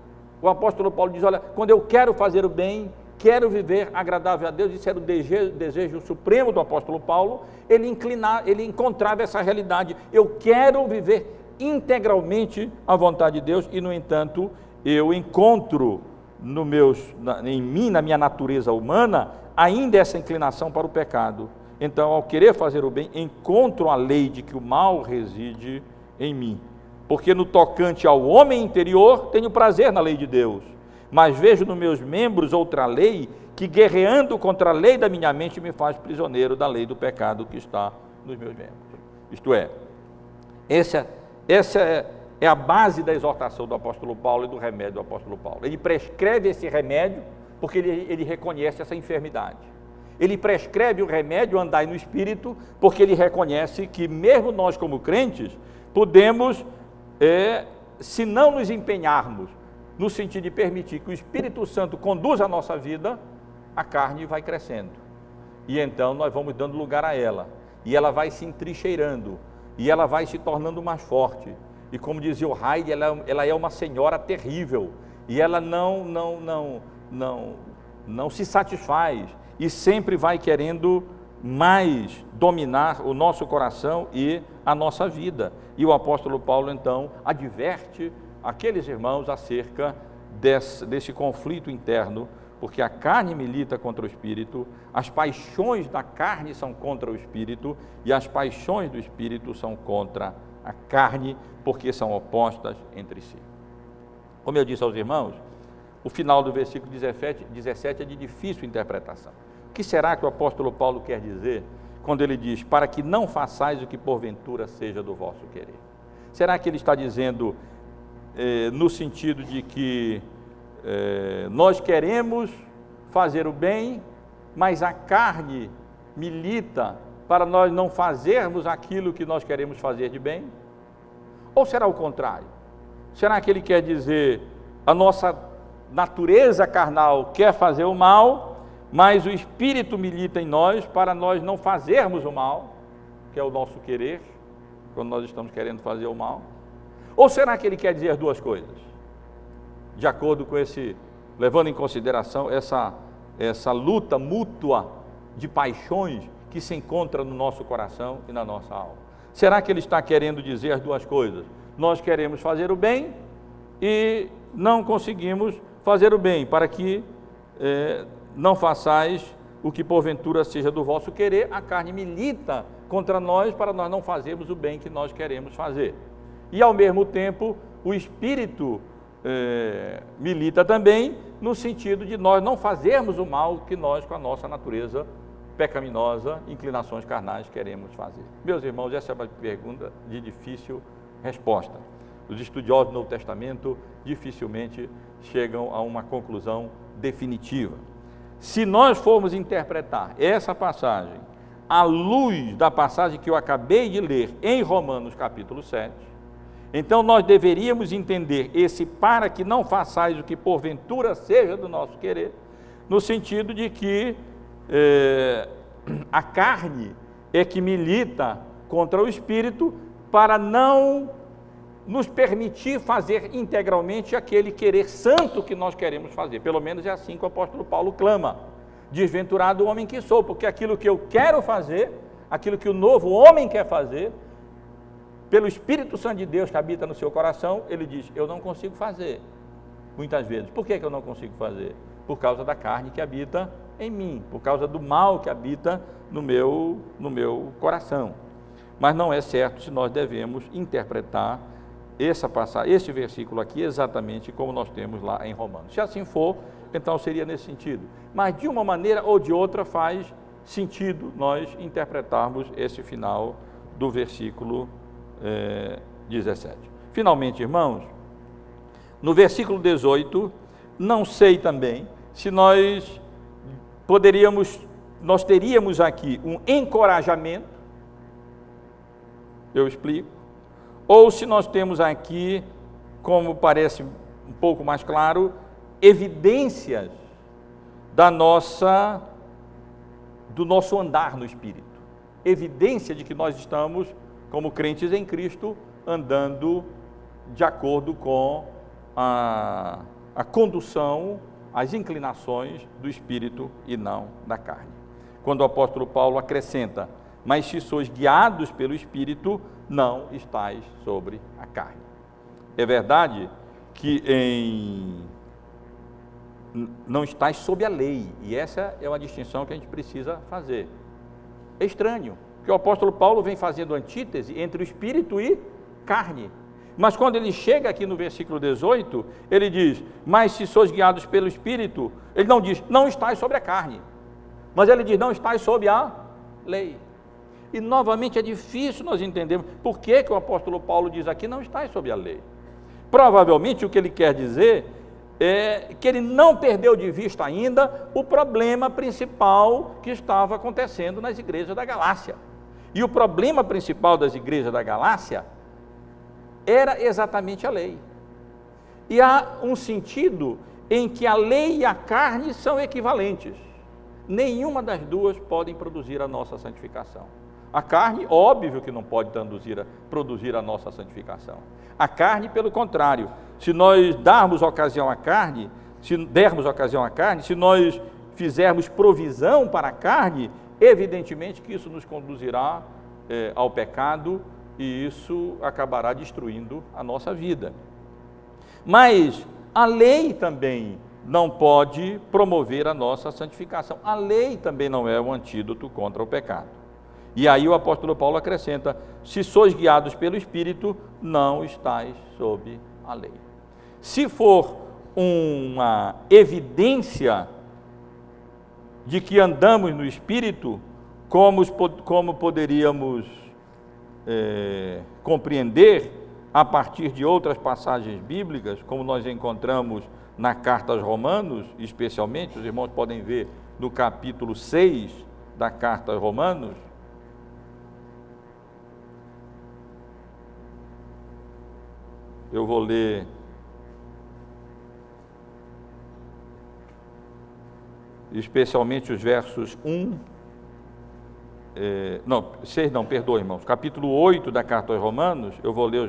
O apóstolo Paulo diz: olha, quando eu quero fazer o bem, quero viver agradável a Deus, isso era o desejo supremo do apóstolo Paulo, ele encontrava essa realidade: eu quero viver integralmente a vontade de Deus, e no entanto, eu encontro em mim, na minha natureza humana, ainda essa inclinação para o pecado. Então, ao querer fazer o bem, encontro a lei de que o mal reside em mim. Porque no tocante ao homem interior, tenho prazer na lei de Deus, mas vejo nos meus membros outra lei, que guerreando contra a lei da minha mente, me faz prisioneiro da lei do pecado que está nos meus membros. Isto é, essa é a base da exortação do apóstolo Paulo e do remédio do apóstolo Paulo. Ele prescreve esse remédio porque ele reconhece essa enfermidade. Ele prescreve o remédio, andai no Espírito, porque ele reconhece que mesmo nós como crentes, podemos, se não nos empenharmos no sentido de permitir que o Espírito Santo conduza a nossa vida, a carne vai crescendo. E então nós vamos dando lugar a ela, e ela vai se entrincheirando, e ela vai se tornando mais forte. E como dizia o Heide, ela é uma senhora terrível, e ela não se satisfaz, e sempre vai querendo mais dominar o nosso coração e a nossa vida. E o apóstolo Paulo então adverte aqueles irmãos acerca desse conflito interno, porque a carne milita contra o Espírito, as paixões da carne são contra o Espírito, e as paixões do Espírito são contra a carne, porque são opostas entre si. Como eu disse aos irmãos, o final do versículo 17 é de difícil interpretação. O que será que o apóstolo Paulo quer dizer quando ele diz: para que não façais o que porventura seja do vosso querer? Será que ele está dizendo no sentido de que nós queremos fazer o bem, mas a carne milita para nós não fazermos aquilo que nós queremos fazer de bem? Ou será o contrário? Será que ele quer dizer: a nossa natureza carnal quer fazer o mal, mas o Espírito milita em nós para nós não fazermos o mal, que é o nosso querer, quando nós estamos querendo fazer o mal? Ou será que ele quer dizer duas coisas? De acordo com levando em consideração essa luta mútua de paixões que se encontra no nosso coração e na nossa alma. Será que ele está querendo dizer as duas coisas? Nós queremos fazer o bem e não conseguimos fazer o bem, para que não façais o que porventura seja do vosso querer. A carne milita contra nós para nós não fazermos o bem que nós queremos fazer. E ao mesmo tempo, o Espírito milita também no sentido de nós não fazermos o mal que nós, com a nossa natureza pecaminosa, inclinações carnais, queremos fazer. Meus irmãos, essa é uma pergunta de difícil resposta. Os estudiosos do Novo Testamento dificilmente chegam a uma conclusão definitiva. Se nós formos interpretar essa passagem à luz da passagem que eu acabei de ler em Romanos capítulo 7, então nós deveríamos entender esse para que não façais o que porventura seja do nosso querer, no sentido de que a carne é que milita contra o Espírito para não nos permitir fazer integralmente aquele querer santo que nós queremos fazer. Pelo menos é assim que o apóstolo Paulo clama: desventurado o homem que sou, porque aquilo que eu quero fazer, aquilo que o novo homem quer fazer, pelo Espírito Santo de Deus que habita no seu coração, ele diz: eu não consigo fazer, muitas vezes. Por que eu não consigo fazer? Por causa da carne que habita em mim, por causa do mal que habita no meu coração. Mas não é certo se nós devemos interpretar esse versículo aqui exatamente como nós temos lá em Romanos. Se assim for, então seria nesse sentido. Mas de uma maneira ou de outra faz sentido nós interpretarmos esse final do versículo 17. Finalmente, irmãos, no versículo 18, não sei também se nós teríamos aqui um encorajamento, eu explico, ou se nós temos aqui, como parece um pouco mais claro, evidências do nosso andar no Espírito, evidência de que nós estamos, como crentes em Cristo, andando de acordo com a condução, as inclinações do Espírito e não da carne. Quando o apóstolo Paulo acrescenta, mas se sois guiados pelo Espírito, não estáis sobre a carne. É verdade que não estáis sob a lei, e essa é uma distinção que a gente precisa fazer. É estranho, que o apóstolo Paulo vem fazendo antítese entre o Espírito e carne. Mas quando ele chega aqui no versículo 18, ele diz, mas se sois guiados pelo Espírito, ele não diz, não estáis sobre a carne, mas ele diz, não estáis sob a lei. E novamente é difícil nós entendermos por que o apóstolo Paulo diz aqui, não estáis sob a lei. Provavelmente o que ele quer dizer é que ele não perdeu de vista ainda o problema principal que estava acontecendo nas igrejas da Galácia. E o problema principal das igrejas da Galácia era exatamente a lei. E há um sentido em que a lei e a carne são equivalentes. Nenhuma das duas podem produzir a nossa santificação. A carne, óbvio que não pode produzir a nossa santificação. A carne, pelo contrário, se nós dermos ocasião à carne, se nós fizermos provisão para a carne, evidentemente que isso nos conduzirá ao pecado e isso acabará destruindo a nossa vida. Mas a lei também não pode promover a nossa santificação. A lei também não é um antídoto contra o pecado. E aí o apóstolo Paulo acrescenta, se sois guiados pelo Espírito, não estáis sob a lei. Se for uma evidência de que andamos no Espírito, como poderíamos compreender a partir de outras passagens bíblicas, como nós encontramos na carta aos Romanos, especialmente, os irmãos podem ver no capítulo 6 da carta aos Romanos, eu vou ler especialmente os versos 6, capítulo 8 da carta aos Romanos, eu vou ler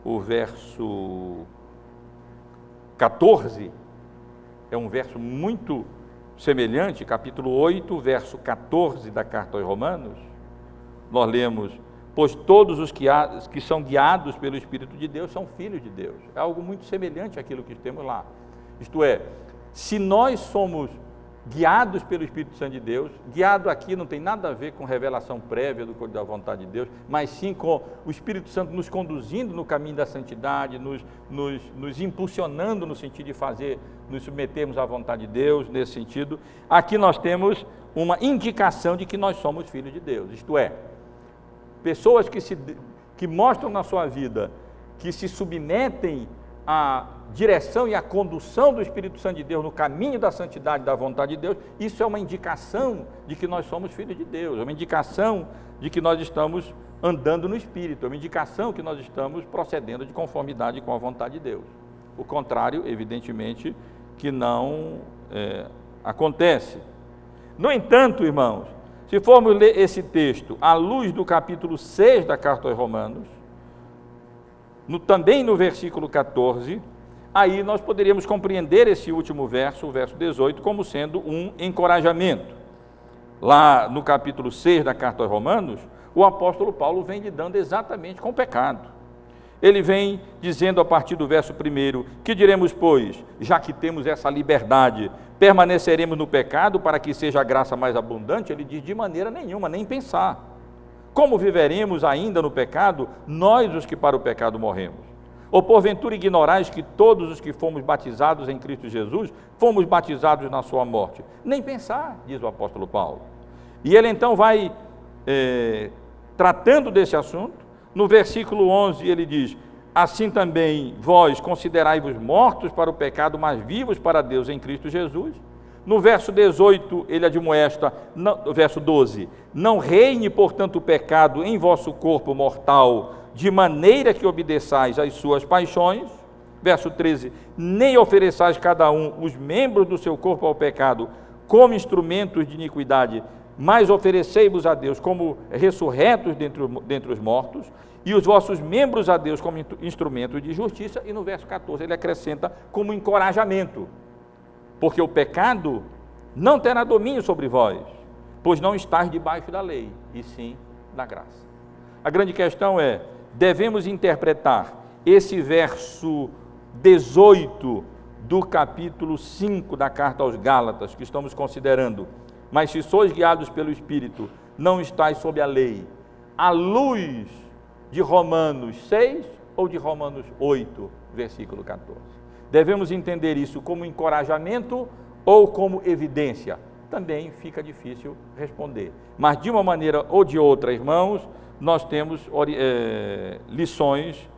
o verso 14, é um verso muito semelhante, capítulo 8, verso 14 da carta aos Romanos, nós lemos, pois todos os que são guiados pelo Espírito de Deus são filhos de Deus. É algo muito semelhante àquilo que temos lá. Isto é, se nós somos guiados pelo Espírito Santo de Deus, guiado aqui não tem nada a ver com revelação prévia da vontade de Deus, mas sim com o Espírito Santo nos conduzindo no caminho da santidade, nos impulsionando no sentido de nos submetermos à vontade de Deus, nesse sentido. Aqui nós temos uma indicação de que nós somos filhos de Deus, isto é, pessoas que mostram na sua vida, que se submetem à direção e à condução do Espírito Santo de Deus no caminho da santidade da vontade de Deus, isso é uma indicação de que nós somos filhos de Deus, é uma indicação de que nós estamos andando no Espírito, é uma indicação que nós estamos procedendo de conformidade com a vontade de Deus. O contrário, evidentemente, que não acontece. No entanto, irmãos, se formos ler esse texto à luz do capítulo 6 da carta aos Romanos, também no versículo 14, aí nós poderíamos compreender esse último verso, o verso 18, como sendo um encorajamento. Lá no capítulo 6 da carta aos Romanos, o apóstolo Paulo vem lidando exatamente com o pecado. ele vem dizendo a partir do verso 1, que diremos, pois, já que temos essa liberdade, permaneceremos no pecado para que seja a graça mais abundante? Ele diz, de maneira nenhuma, nem pensar. Como viveremos ainda no pecado, nós os que para o pecado morremos? Ou porventura ignorais que todos os que fomos batizados em Cristo Jesus, fomos batizados na sua morte? Nem pensar, diz o apóstolo Paulo. E ele então vai tratando desse assunto. No versículo 11 ele diz, assim também vós considerai-vos mortos para o pecado, mas vivos para Deus em Cristo Jesus. No verso 18 ele admoesta, no verso 12, não reine portanto o pecado em vosso corpo mortal, de maneira que obedeçais às suas paixões. Verso 13, nem ofereçais cada um os membros do seu corpo ao pecado como instrumentos de iniquidade, mas oferecei-vos a Deus como ressurretos dentre os mortos, e os vossos membros a Deus como instrumentos de justiça. E no verso 14 ele acrescenta como encorajamento, porque o pecado não terá domínio sobre vós, pois não estáis debaixo da lei, e sim da graça. A grande questão é, devemos interpretar esse verso 18 do capítulo 5 da carta aos Gálatas, que estamos considerando, mas se sois guiados pelo Espírito, não estáis sob a lei, à luz de Romanos 6 ou de Romanos 8, versículo 14. Devemos entender isso como encorajamento ou como evidência? Também fica difícil responder. Mas de uma maneira ou de outra, irmãos, nós temos lições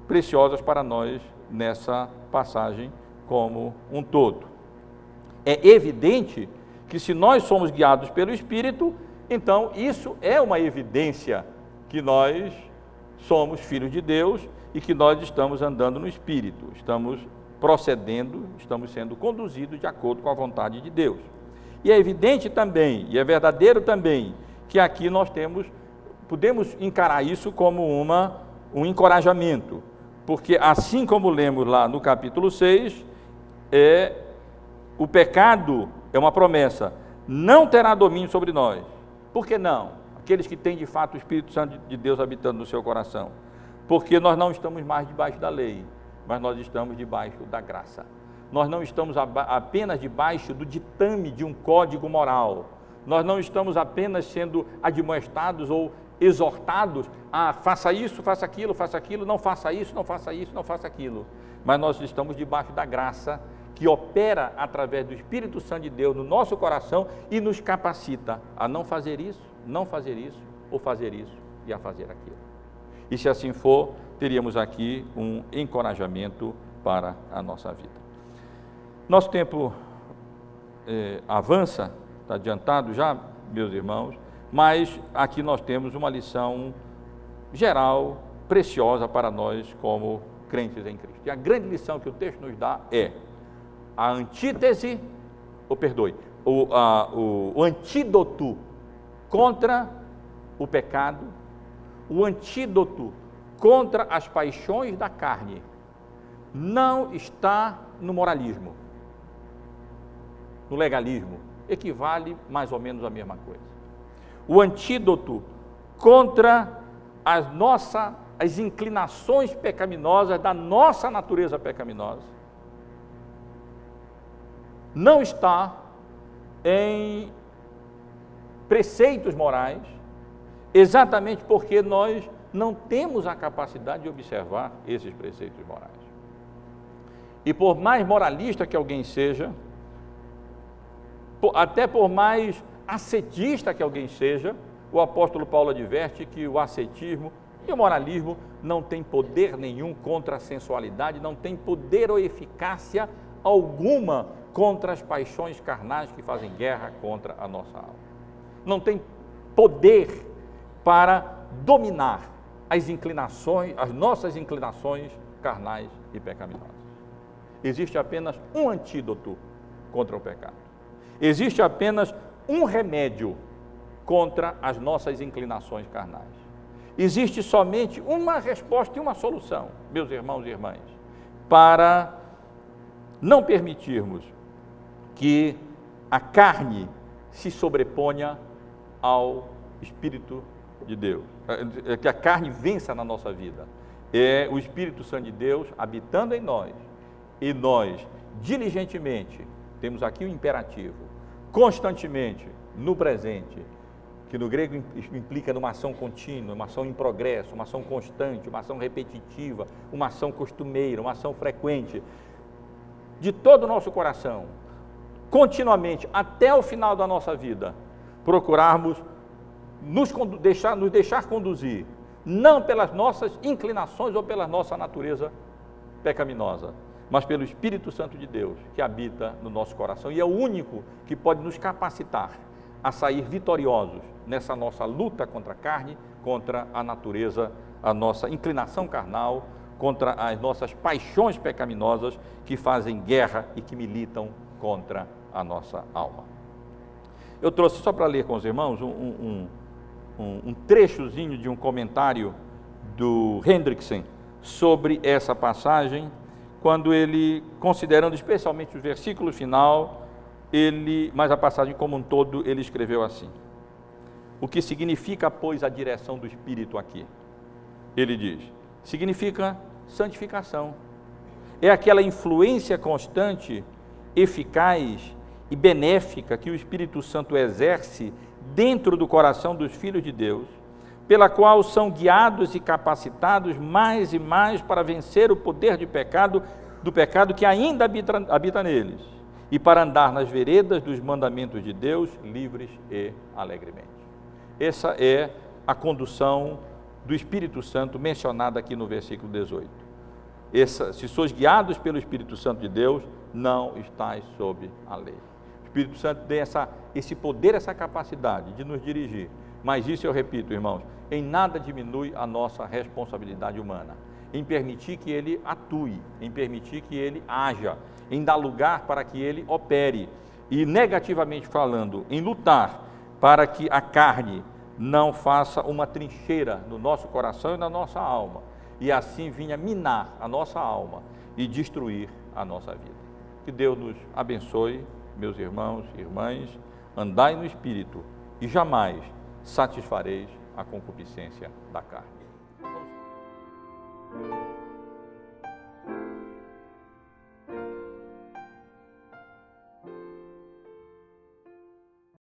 preciosas para nós nessa passagem como um todo. É evidente que se nós somos guiados pelo Espírito, então isso é uma evidência que nós somos filhos de Deus e que nós estamos andando no Espírito, estamos procedendo, estamos sendo conduzidos de acordo com a vontade de Deus. E é evidente também, e é verdadeiro também, que aqui nós podemos encarar isso como um encorajamento, porque assim como lemos lá no capítulo 6, o pecado é uma promessa, não terá domínio sobre nós. Por que não? Aqueles que têm de fato o Espírito Santo de Deus habitando no seu coração. Porque nós não estamos mais debaixo da lei, mas nós estamos debaixo da graça. Nós não estamos apenas debaixo do ditame de um código moral. Nós não estamos apenas sendo admoestados ou exortados a faça isso, faça aquilo, não faça isso, não faça isso, não faça aquilo. Mas nós estamos debaixo da graça que opera através do Espírito Santo de Deus no nosso coração e nos capacita a não fazer isso, ou fazer isso e a fazer aquilo. E se assim for, teríamos aqui um encorajamento para a nossa vida. Nosso tempo avança, está adiantado já, meus irmãos, mas aqui nós temos uma lição geral, preciosa para nós como crentes em Cristo. E a grande lição que o texto nos dá é a antítese, o antídoto contra o pecado, o antídoto contra as paixões da carne, não está no moralismo, no legalismo, equivale mais ou menos a mesma coisa. O antídoto contra as inclinações pecaminosas da nossa natureza pecaminosa não está em preceitos morais, exatamente porque nós não temos a capacidade de observar esses preceitos morais. E por mais moralista que alguém seja, até por mais ascetista que alguém seja, o apóstolo Paulo adverte que o ascetismo e o moralismo não tem poder nenhum contra a sensualidade, não tem poder ou eficácia alguma contra as paixões carnais que fazem guerra contra a nossa alma. Não tem poder para dominar as nossas inclinações carnais e pecaminosas. Existe apenas um antídoto contra o pecado. Existe apenas um remédio contra as nossas inclinações carnais. Existe somente uma resposta e uma solução, meus irmãos e irmãs, para não permitirmos que a carne se sobreponha ao Espírito de Deus, que a carne vença na nossa vida, é o Espírito Santo de Deus habitando em nós, e nós, diligentemente, temos aqui o imperativo, constantemente, no presente, que no grego implica numa ação contínua, uma ação em progresso, uma ação constante, uma ação repetitiva, uma ação costumeira, uma ação frequente, de todo o nosso coração, continuamente, até o final da nossa vida, procurarmos nos deixar conduzir, não pelas nossas inclinações ou pela nossa natureza pecaminosa, mas pelo Espírito Santo de Deus, que habita no nosso coração, e é o único que pode nos capacitar a sair vitoriosos nessa nossa luta contra a carne, contra a natureza, a nossa inclinação carnal, contra as nossas paixões pecaminosas que fazem guerra e que militam contra a nossa alma. Eu trouxe só para ler com os irmãos um trechozinho de um comentário do Hendrickson sobre essa passagem, quando ele, considerando especialmente os versículos final, mas a passagem como um todo, ele escreveu assim: o que significa, pois, a direção do Espírito aqui? Ele diz, significa santificação. É aquela influência constante, eficaz e benéfica que o Espírito Santo exerce dentro do coração dos filhos de Deus, pela qual são guiados e capacitados mais e mais para vencer o poder do pecado que ainda habita neles, e para andar nas veredas dos mandamentos de Deus, livres e alegremente. Essa é a condução do Espírito Santo mencionada aqui no versículo 18. Se sois guiados pelo Espírito Santo de Deus, não estáis sob a lei. O Espírito Santo tem esse poder, essa capacidade de nos dirigir, mas isso eu repito, irmãos, em nada diminui a nossa responsabilidade humana, em permitir que Ele atue, em permitir que Ele haja, em dar lugar para que Ele opere, e negativamente falando, em lutar para que a carne não faça uma trincheira no nosso coração e na nossa alma, e assim vinha minar a nossa alma e destruir a nossa vida. Que Deus nos abençoe, meus irmãos e irmãs, andai no Espírito e jamais satisfareis a concupiscência da carne.